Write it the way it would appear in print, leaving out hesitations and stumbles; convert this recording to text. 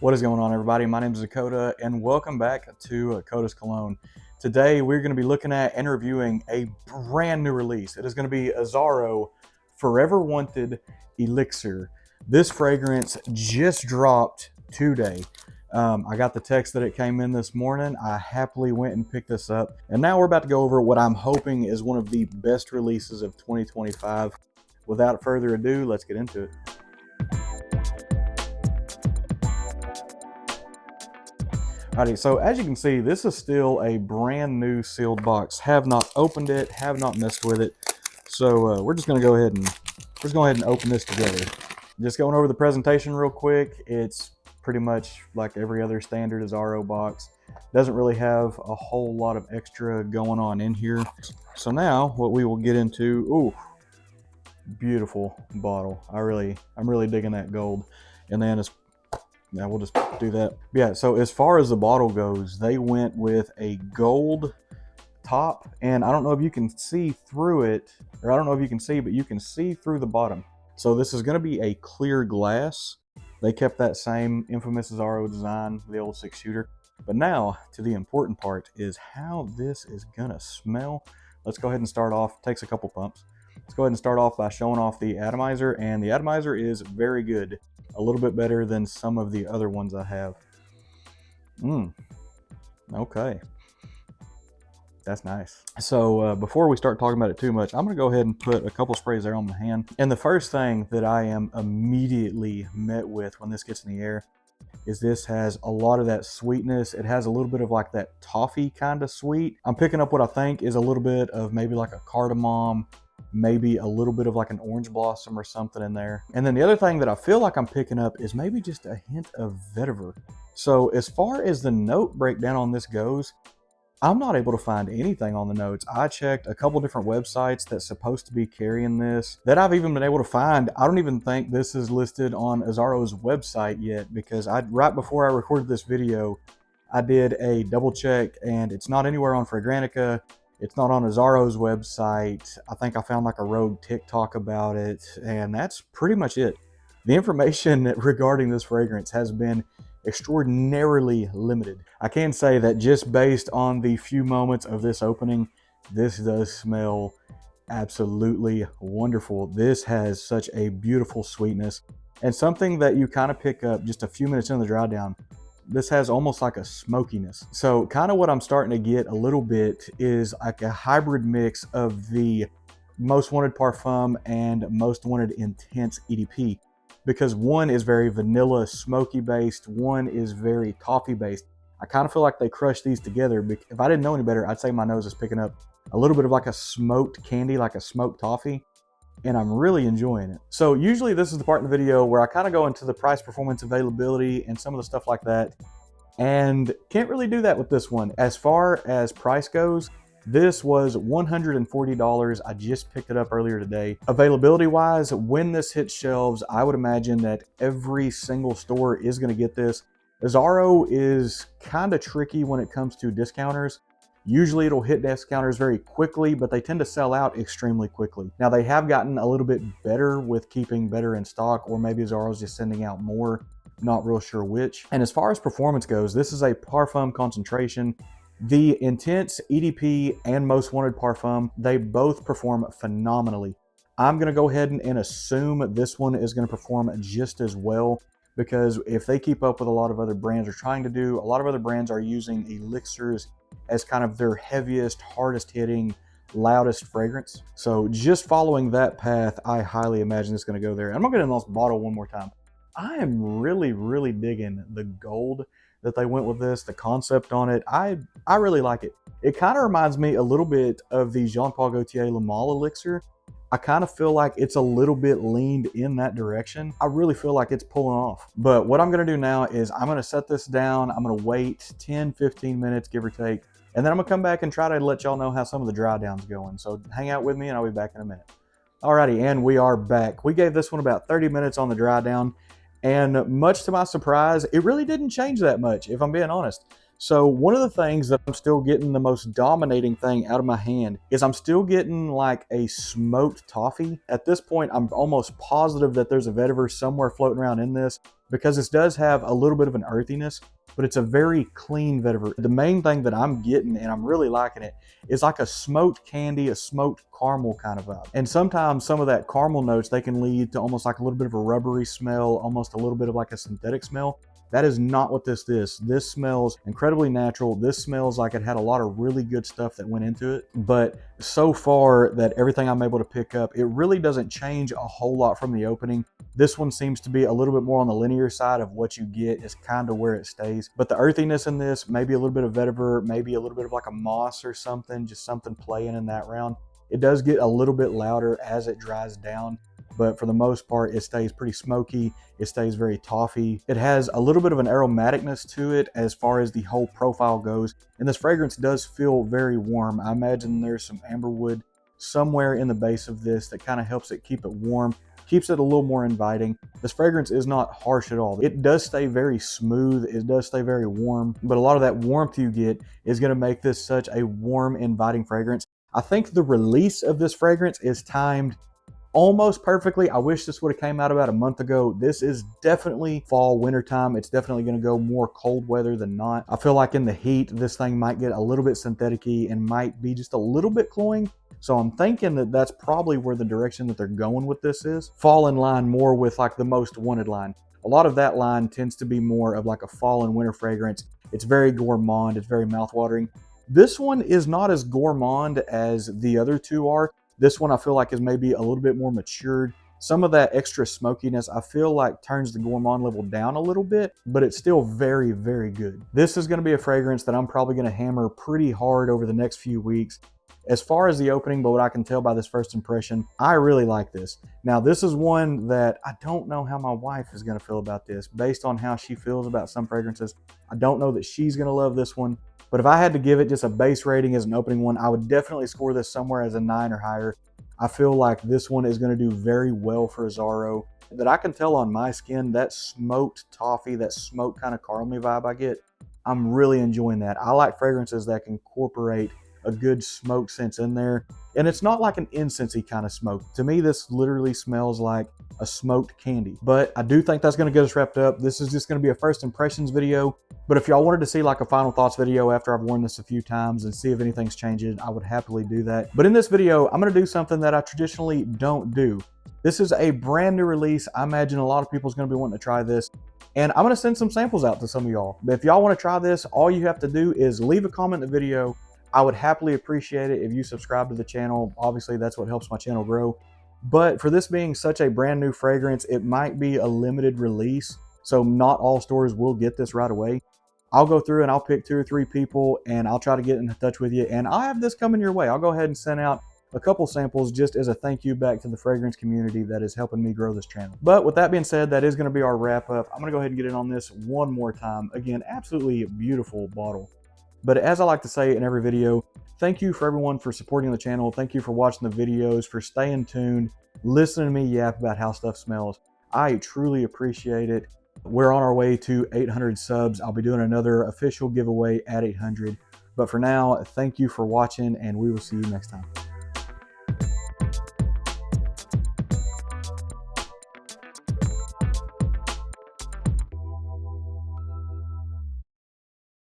What is going on, everybody? My name is Dakota, and welcome back to Cologne. Today, we're going to be looking at and reviewing a brand new release. It is going to be Azzaro Forever Wanted Elixir. This fragrance just dropped today. I got the text that it came in this morning. I happily went and picked this up, and now we're about to go over what I'm hoping is one of the best releases of 2025. Without further ado, let's get into it. Alrighty, so as you can see, this is still a brand new sealed box. Have not opened it, have not messed with it. So we're just gonna go ahead and open this together. Just going over the presentation real quick. It's pretty much like every other standard Azzaro box. Doesn't really have a whole lot of extra going on in here. So now what we will get into, ooh, beautiful bottle. I'm really digging that gold. And then yeah, we'll just do that. Yeah, so as far as the bottle goes, they went with a gold top, and I don't know if you can see through it, or I don't know if you can see, but you can see through the bottom. So this is going to be a clear glass. They kept that same infamous Azzaro design, the old 6-shooter. But now to the important part is how this is going to smell. Let's go ahead and start off. Takes a couple pumps. Let's go ahead and start off by showing off the atomizer, and the atomizer is very good. A little bit better than some of the other ones I have. Okay. That's nice. So before we start talking about it too much, I'm gonna go ahead and put a couple sprays there on my hand. And the first thing that I am immediately met with when this gets in the air is this has a lot of that sweetness. It has a little bit of like that toffee kind of sweet. I'm picking up what I think is a little bit of maybe like a cardamom, maybe a little bit of like an orange blossom or something in there. And then the other thing that I feel like I'm picking up is maybe just a hint of vetiver. So as far as the note breakdown on this goes, I'm not able to find anything on the notes. I checked a couple different websites that's supposed to be carrying this that I've even been able to find. I don't even think this is listed on Azzaro's website yet, because right before I recorded this video, I did a double check and it's not anywhere on Fragrantica. It's not on Azzaro's website. I think I found like a rogue TikTok about it, and that's pretty much it. The information regarding this fragrance has been extraordinarily limited. I can say that just based on the few moments of this opening, this does smell absolutely wonderful. This has such a beautiful sweetness, and something that you kind of pick up just a few minutes in the dry down. This has almost like a smokiness. So kind of what I'm starting to get a little bit is like a hybrid mix of the Most Wanted Parfum and Most Wanted Intense EDP, because one is very vanilla smoky based, one is very toffee based. I kind of feel like they crushed these together. If I didn't know any better, I'd say my nose is picking up a little bit of like a smoked candy, like a smoked toffee, and I'm really enjoying it. So usually this is the part in the video where I kind of go into the price, performance, availability, and some of the stuff like that, and can't really do that with this one. As far as price goes, this was $140. I just picked it up earlier today. Availability wise, when this hits shelves, I would imagine that every single store is going to get this. Azzaro is kind of tricky when it comes to discounters. Usually it'll hit discounters very quickly, but they tend to sell out extremely quickly. Now they have gotten a little bit better with keeping better in stock, or maybe Azzaro's just sending out more, not real sure which. And as far as performance goes, this is a parfum concentration. The Intense EDP and Most Wanted Parfum, they both perform phenomenally. I'm gonna go ahead and assume this one is gonna perform just as well, because if they keep up with a lot of other brands are trying to do, a lot of other brands are using elixirs as kind of their heaviest, hardest hitting, loudest fragrance. So just following that path, I highly imagine it's going to go there. I'm going to get in this bottle one more time. I am really digging the gold that they went with this, the concept on it. I really like it. It kind of reminds me a little bit of the Jean Paul Gaultier Le Male elixir. I kind of feel like it's a little bit leaned in that direction. I really feel like it's pulling off. But what I'm gonna do now is I'm gonna set this down. I'm gonna wait 10, 15 minutes, give or take. And then I'm gonna come back and try to let y'all know how some of the dry down's going. So hang out with me and I'll be back in a minute. Alrighty, and we are back. We gave this one about 30 minutes on the dry down. And much to my surprise, it really didn't change that much, if I'm being honest. So one of the things that I'm still getting, the most dominating thing out of my hand, is I'm still getting like a smoked toffee. At this point, I'm almost positive that there's a vetiver somewhere floating around in this. because this does have a little bit of an earthiness, but it's a very clean vetiver. The main thing that I'm getting, and I'm really liking it, is like a smoked candy, a smoked caramel kind of vibe. And sometimes some of that caramel notes, they can lead to almost like a little bit of a rubbery smell, almost a little bit of like a synthetic smell. That is not what this is. This smells incredibly natural. This smells like it had a lot of really good stuff that went into it. But so far, that everything I'm able to pick up, it really doesn't change a whole lot from the opening. This one seems to be a little bit more on the linear side of what you get is kind of where it stays. But the earthiness in this, maybe a little bit of vetiver, maybe a little bit of like a moss or something, just something playing in that round. It does get a little bit louder as it dries down, but for the most part, it stays pretty smoky. It stays very toffee. It has a little bit of an aromaticness to it as far as the whole profile goes. And this fragrance does feel very warm. I imagine there's some amberwood somewhere in the base of this that kind of helps it keep it warm, keeps it a little more inviting. This fragrance is not harsh at all. It does stay very smooth. It does stay very warm, but a lot of that warmth you get is going to make this such a warm, inviting fragrance. I think the release of this fragrance is timed almost perfectly. I wish this would have came out about a month ago. This is definitely fall, winter time. It's definitely going to go more cold weather than not. I feel like in the heat, this thing might get a little bit synthetic-y and might be just a little bit cloying. So I'm thinking that that's probably where the direction that they're going with this is. Fall in line more with like the most wanted line. A lot of that line tends to be more of like a fall and winter fragrance. It's very gourmand. It's very mouthwatering. This one is not as gourmand as the other two are. This one I feel like is maybe a little bit more matured. Some of that extra smokiness I feel like turns the gourmand level down a little bit, but it's still very, very good. This is going to be a fragrance that I'm probably going to hammer pretty hard over the next few weeks. As far as the opening, but what I can tell by this first impression, I really like this. Now, this is one that I don't know how my wife is going to feel about this. Based on how she feels about some fragrances, I don't know that she's going to love this one. But if I had to give it just a base rating as an opening one, I would definitely score this somewhere as a 9 or higher. I feel like this one is going to do very well for Azzaro. That I can tell on my skin, that smoked toffee, that smoked kind of caramel vibe I get, I'm really enjoying that. I like fragrances that can incorporate a good smoke sense in there. And it's not like an incensey kind of smoke. To me, this literally smells like a smoked candy. But I do think that's going to get us wrapped up. This is just going to be a first impressions video. But if y'all wanted to see like a final thoughts video after I've worn this a few times and see if anything's changing, I would happily do that. But in this video, I'm going to do something that I traditionally don't do. This is a brand new release. I imagine a lot of people is going to be wanting to try this. And I'm going to send some samples out to some of y'all. But if y'all want to try this, all you have to do is leave a comment in the video. I would happily appreciate it if you subscribe to the channel. Obviously, that's what helps my channel grow. But for this being such a brand new fragrance, it might be a limited release. So not all stores will get this right away. I'll go through and I'll pick 2 or 3 people and I'll try to get in touch with you. And I'll have this coming your way. I'll go ahead and send out a couple samples just as a thank you back to the fragrance community that is helping me grow this channel. But with that being said, that is going to be our wrap up. I'm going to go ahead and get in on this one more time. Again, absolutely beautiful bottle. But as I like to say in every video, thank you for everyone for supporting the channel. Thank you for watching the videos, for staying tuned, listening to me yap about how stuff smells. I truly appreciate it. We're on our way to 800 subs. I'll be doing another official giveaway at 800. But for now, thank you for watching, and we will see you next time.